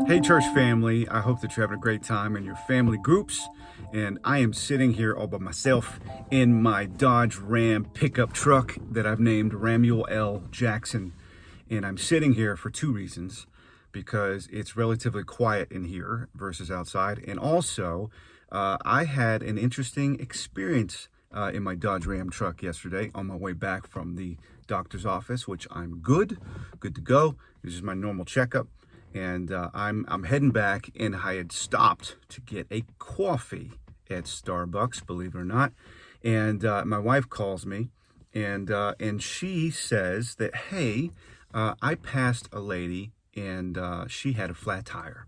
Hey, church family, I hope that you're having a great time in your family groups. And I am sitting here all by myself in my Dodge Ram pickup truck that I've named Ramuel L. Jackson. And I'm sitting here for two reasons: because it's relatively quiet in here versus outside. And also, I had an interesting experience in my Dodge Ram truck yesterday on my way back from the doctor's office, which I'm good to go. This is my normal checkup. And I'm heading back, and I had stopped to get a coffee at Starbucks, believe it or not. And my wife calls me, and she says that, hey, I passed a lady, and she had a flat tire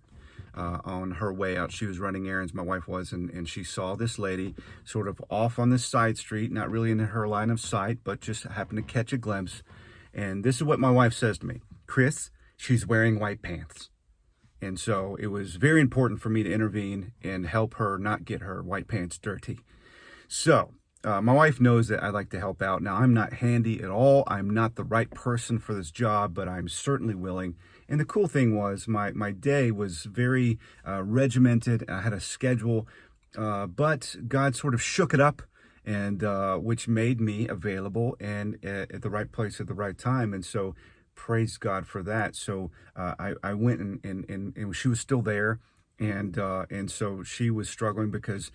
on her way out. She was running errands, my wife was, and she saw this lady sort of off on this side street, not really in her line of sight, but just happened to catch a glimpse. And this is what my wife says to me: Chris, she's wearing white pants. And so it was very important for me to intervene and help her not get her white pants dirty. So my wife knows that I like to help out. Now, I'm not handy at all. I'm not the right person for this job, but I'm certainly willing. And the cool thing was my day was very regimented. I had a schedule, but God sort of shook it up, and which made me available and at the right place at the right time. And so praise God for that. So I went and she was still there, and so she was struggling because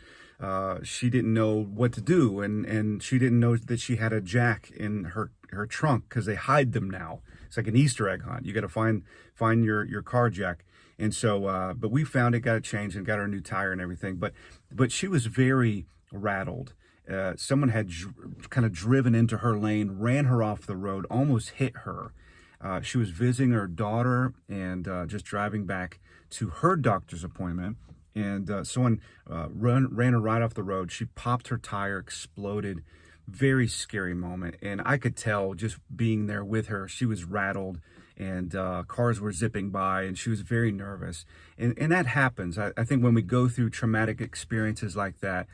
she didn't know what to do, and she didn't know that she had a jack in her trunk, because they hide them now. It's like an Easter egg hunt. You got to find your car jack. And so but we found it, got it changed, and got her a new tire and everything. But she was very rattled. Someone had kind of driven into her lane, ran her off the road, almost hit her. She was visiting her daughter and just driving back to her doctor's appointment, and someone ran her right off the road. She popped her tire, exploded. Very scary moment, and I could tell just being there with her, she was rattled, and cars were zipping by, and she was very nervous. And that happens. I think when we go through traumatic experiences like that,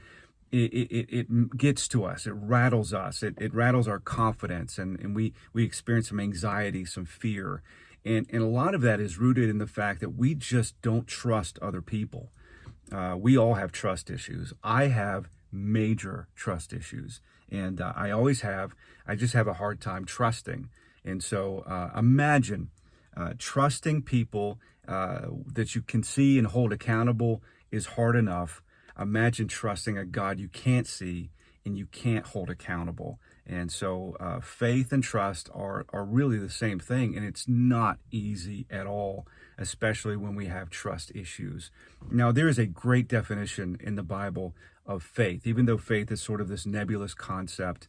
it gets to us. It rattles us. It rattles our confidence, and we experience some anxiety, some fear, and a lot of that is rooted in the fact that we just don't trust other people. We all have trust issues. I have major trust issues, and I always have. I just have a hard time trusting. And so imagine trusting people that you can see and hold accountable is hard enough. Imagine trusting a God you can't see and you can't hold accountable. And so faith and trust are really the same thing, and it's not easy at all, especially when we have trust issues. Now, there is a great definition in the Bible of faith. Even though faith is sort of this nebulous concept,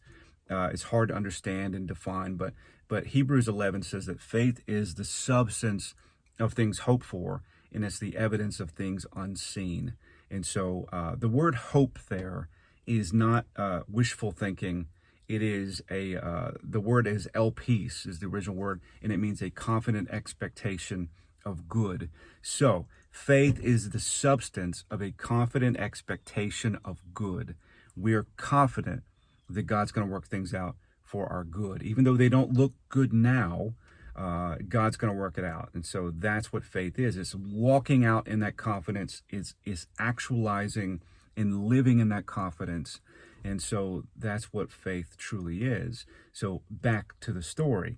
it's hard to understand and define, but Hebrews 11 says that faith is the substance of things hoped for, and it's the evidence of things unseen. And so the word hope there is not wishful thinking. It is the word is elpis, is the original word, and it means a confident expectation of good. So faith is the substance of a confident expectation of good. We are confident that God's going to work things out for our good. Even though they don't look good now, God's going to work it out. And so that's what faith is. It's walking out in that confidence. It's actualizing and living in that confidence. And so that's what faith truly is. So back to the story.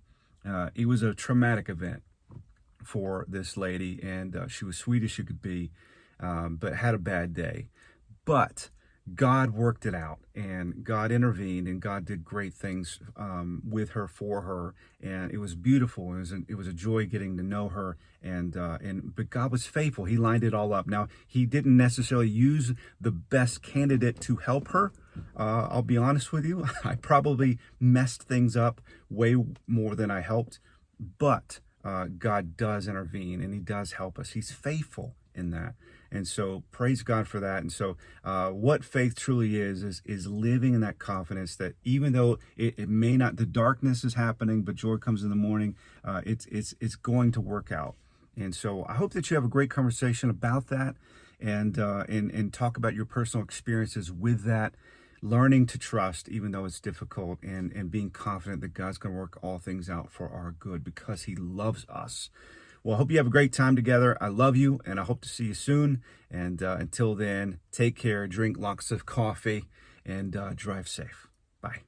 It was a traumatic event for this lady, and she was sweet as she could be, but had a bad day. But God worked it out, and God intervened, and God did great things with her, for her, and it was beautiful. It was a joy getting to know her, but God was faithful. He lined it all up. Now, He didn't necessarily use the best candidate to help her. I'll be honest with you, I probably messed things up way more than I helped, but God does intervene, and He does help us. He's faithful in that. And so praise God for that. And so what faith truly is living in that confidence that even though it may not, the darkness is happening, but joy comes in the morning, it's going to work out. And so I hope that you have a great conversation about that, and talk about your personal experiences with that, learning to trust even though it's difficult, and being confident that God's going to work all things out for our good because He loves us. Well, I hope you have a great time together. I love you, and I hope to see you soon. And until then, take care, drink lots of coffee, and drive safe. Bye.